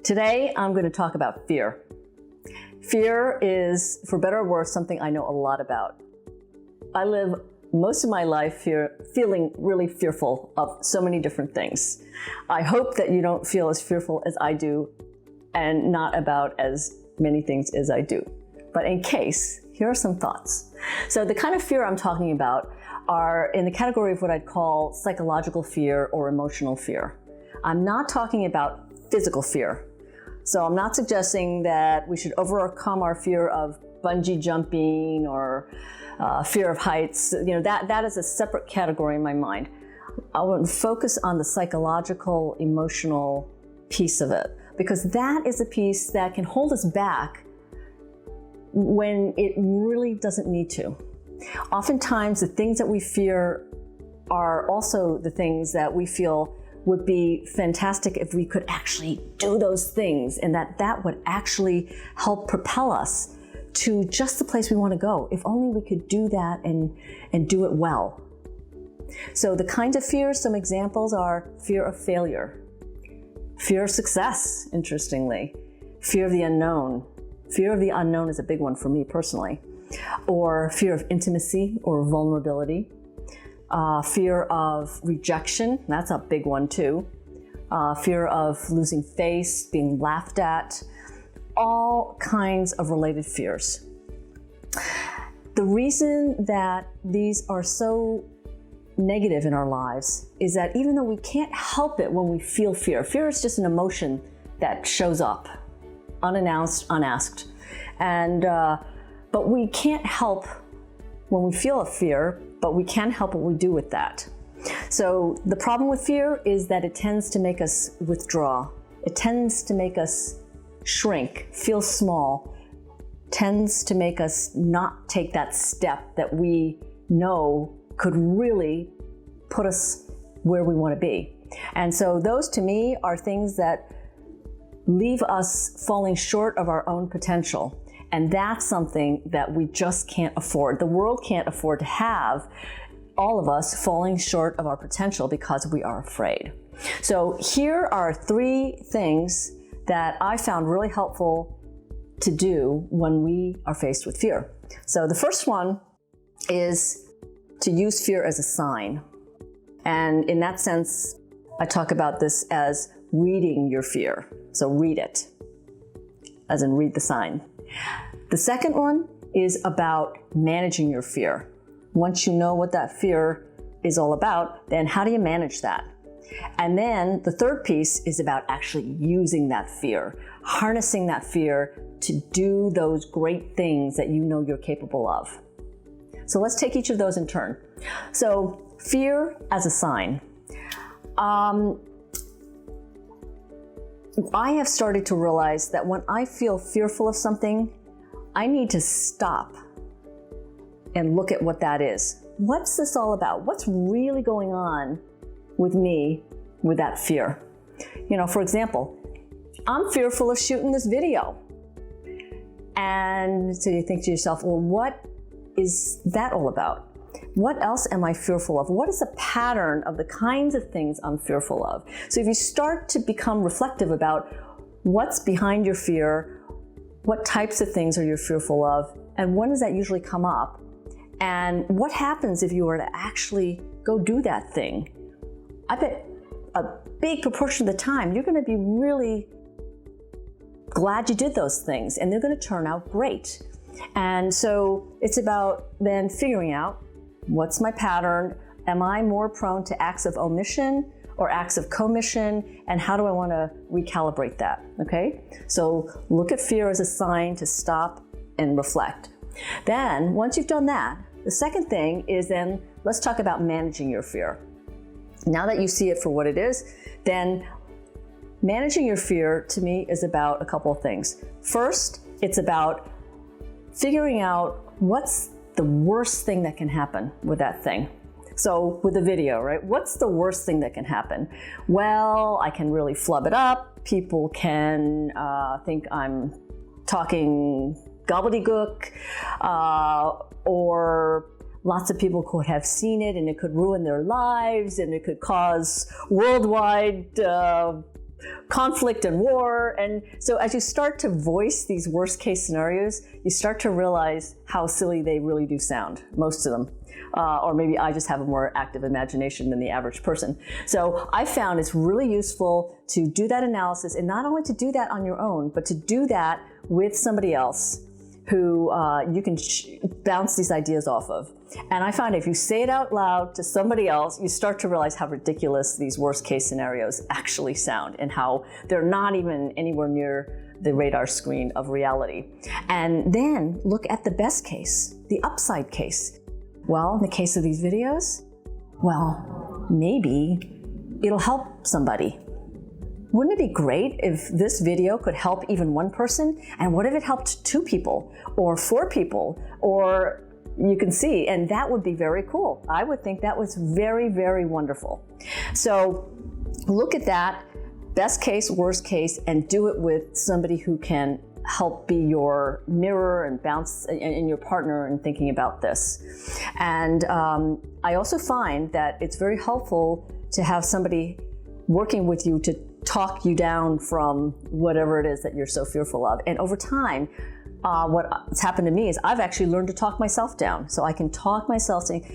Today, I'm going to talk about fear. Fear is, for better or worse, something I know a lot about. I live most of my life feeling really fearful of so many different things. I hope that you don't feel as fearful as I do and not about as many things as I do. But in case, here are some thoughts. So the kind of fear I'm talking about are in the category of what I'd call psychological fear or emotional fear. I'm not talking about physical fear. So I'm not suggesting that we should overcome our fear of bungee jumping or fear of heights. You know, that is a separate category in my mind. I want to focus on the psychological, emotional piece of it, because that is a piece that can hold us back when it really doesn't need to. Oftentimes, the things that we fear are also the things that we feel would be fantastic if we could actually do those things, and that would actually help propel us to just the place we want to go. If only we could do that and do it well. So the kinds of fears, some examples are fear of failure, fear of success, interestingly, fear of the unknown. Fear of the unknown is a big one for me personally. Or fear of intimacy or vulnerability. Fear of rejection, that's a big one too. Fear of losing face, being laughed at, all kinds of related fears. The reason that these are so negative in our lives is that even though we can't help it when we feel fear, fear is just an emotion that shows up, unannounced, unasked. But we can't help when we feel a fear, but we can help what we do with that. So the problem with fear is that it tends to make us withdraw. It tends to make us shrink, feel small, tends to make us not take that step that we know could really put us where we want to be. And so those to me are things that leave us falling short of our own potential. And that's something that we just can't afford. The world can't afford to have all of us falling short of our potential because we are afraid. So here are 3 things that I found really helpful to do when we are faced with fear. So the first one is to use fear as a sign. And in that sense, I talk about this as reading your fear. So read it, as in read the sign. The second one is about managing your fear. Once you know what that fear is all about, then how do you manage that? And then the third piece is about actually using that fear, harnessing that fear to do those great things that you know you're capable of. So let's take each of those in turn. So fear as a sign. I have started to realize that when I feel fearful of something, I need to stop and look at what that is. What's this all about? What's really going on with me with that fear? You know, for example, I'm fearful of shooting this video. And so you think to yourself, well, what is that all about? What else am I fearful of? What is a pattern of the kinds of things I'm fearful of? So if you start to become reflective about what's behind your fear, what types of things are you fearful of, and when does that usually come up, and what happens if you were to actually go do that thing, I bet a big proportion of the time you're going to be really glad you did those things, and they're going to turn out great. And so it's about then figuring out, what's my pattern? Am I more prone to acts of omission or acts of commission? And how do I want to recalibrate that? Okay? So look at fear as a sign to stop and reflect. Then, once you've done that, the second thing is then let's talk about managing your fear. Now that you see it for what it is, then managing your fear to me is about a couple of things. First, it's about figuring out what's the worst thing that can happen with that thing. So with the video, right? What's the worst thing that can happen? Well, I can really flub it up. People can think I'm talking gobbledygook, or lots of people could have seen it and it could ruin their lives and it could cause worldwide conflict and war. And so as you start to voice these worst case scenarios, you start to realize how silly they really do sound, most of them. Or maybe I just have a more active imagination than the average person. So I found it's really useful to do that analysis, and not only to do that on your own, but to do that with somebody else who you can bounce these ideas off of. And I find if you say it out loud to somebody else, you start to realize how ridiculous these worst case scenarios actually sound, and how they're not even anywhere near the radar screen of reality. And then look at the best case, the upside case. Well, in the case of these videos, well, maybe it'll help somebody. Wouldn't it be great if this video could help even one person? And what if it helped 2 people or 4 people, or you can see, and that would be very cool. I would think that was very, very wonderful. So look at that, best case, worst case, and do it with somebody who can help be your mirror and bounce in your partner in thinking about this. And I also find that it's very helpful to have somebody working with you to talk you down from whatever it is that you're so fearful of. And over time, what's happened to me is I've actually learned to talk myself down. So I can talk myself saying,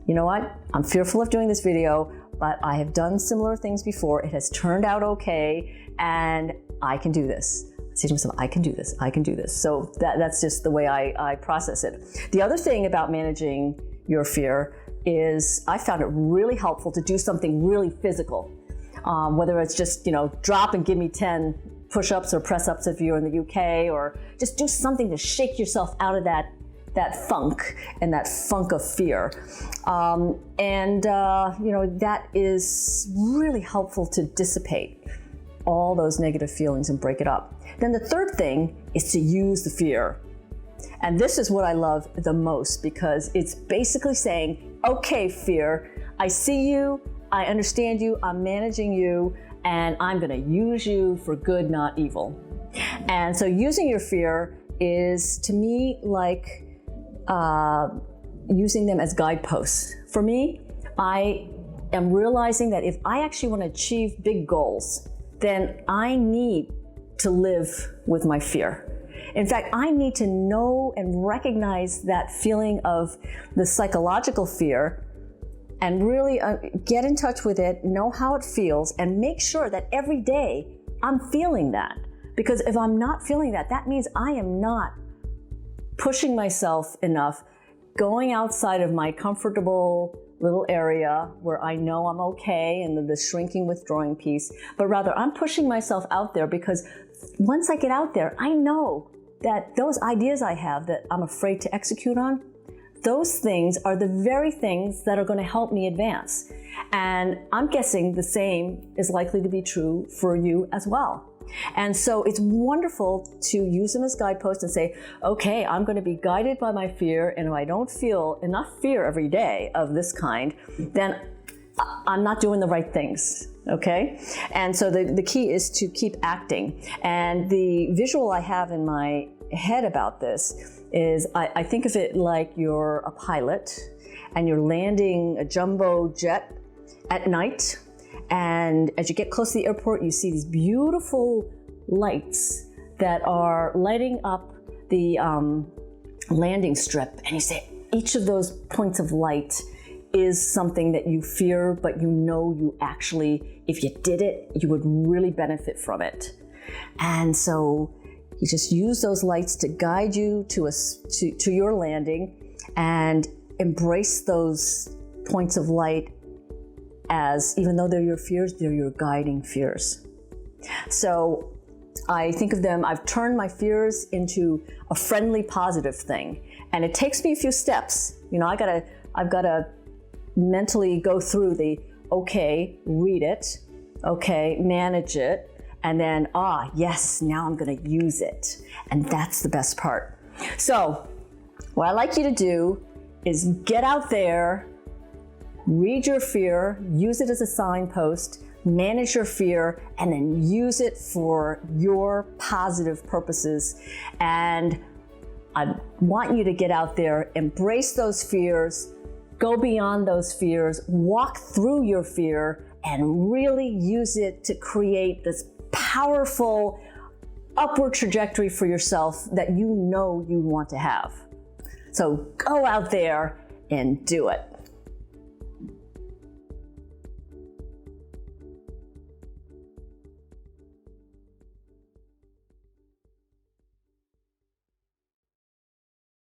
you know what, I'm fearful of doing this video, but I have done similar things before. It has turned out okay, and I can do this. I say to myself, I can do this, I can do this. So that's just the way I process it. The other thing about managing your fear is I found it really helpful to do something really physical. Whether it's just, drop and give me 10 push-ups or press-ups if you're in the UK, or just do something to shake yourself out of that funk and that funk of fear. That is really helpful to dissipate all those negative feelings and break it up. Then the third thing is to use the fear. And this is what I love the most, because it's basically saying, okay, fear, I see you, I understand you, I'm managing you, and I'm gonna use you for good, not evil. And so using your fear is, to me, like using them as guideposts. For me, I am realizing that if I actually want to achieve big goals, then I need to live with my fear. In fact, I need to know and recognize that feeling of the psychological fear and really get in touch with it, know how it feels, and make sure that every day I'm feeling that. Because if I'm not feeling that, that means I am not pushing myself enough, going outside of my comfortable little area where I know I'm okay, and the shrinking, withdrawing piece, but rather I'm pushing myself out there, because once I get out there, I know that those ideas I have that I'm afraid to execute on, those things are the very things that are going to help me advance. And I'm guessing the same is likely to be true for you as well. And so it's wonderful to use them as guideposts and say, okay, I'm going to be guided by my fear, and if I don't feel enough fear every day of this kind, then I'm not doing the right things, okay? And so the key is to keep acting. And the visual I have in my head about this is I think of it like you're a pilot and you're landing a jumbo jet at night. And as you get close to the airport, you see these beautiful lights that are lighting up the landing strip. And you say each of those points of light is something that you fear, but you know you actually, if you did it, you would really benefit from it. And so you just use those lights to guide you to your landing, and embrace those points of light as, even though they're your fears, they're your guiding fears. So I think of them, I've turned my fears into a friendly, positive thing. And it takes me a few steps. I've gotta mentally go through the, okay, read it, okay, manage it, and then, yes, now I'm gonna use it. And that's the best part. So what I'd like you to do is get out there, read your fear, use it as a signpost, manage your fear, and then use it for your positive purposes. And I want you to get out there, embrace those fears, go beyond those fears, walk through your fear, and really use it to create this powerful upward trajectory for yourself that you know you want to have. So go out there and do it.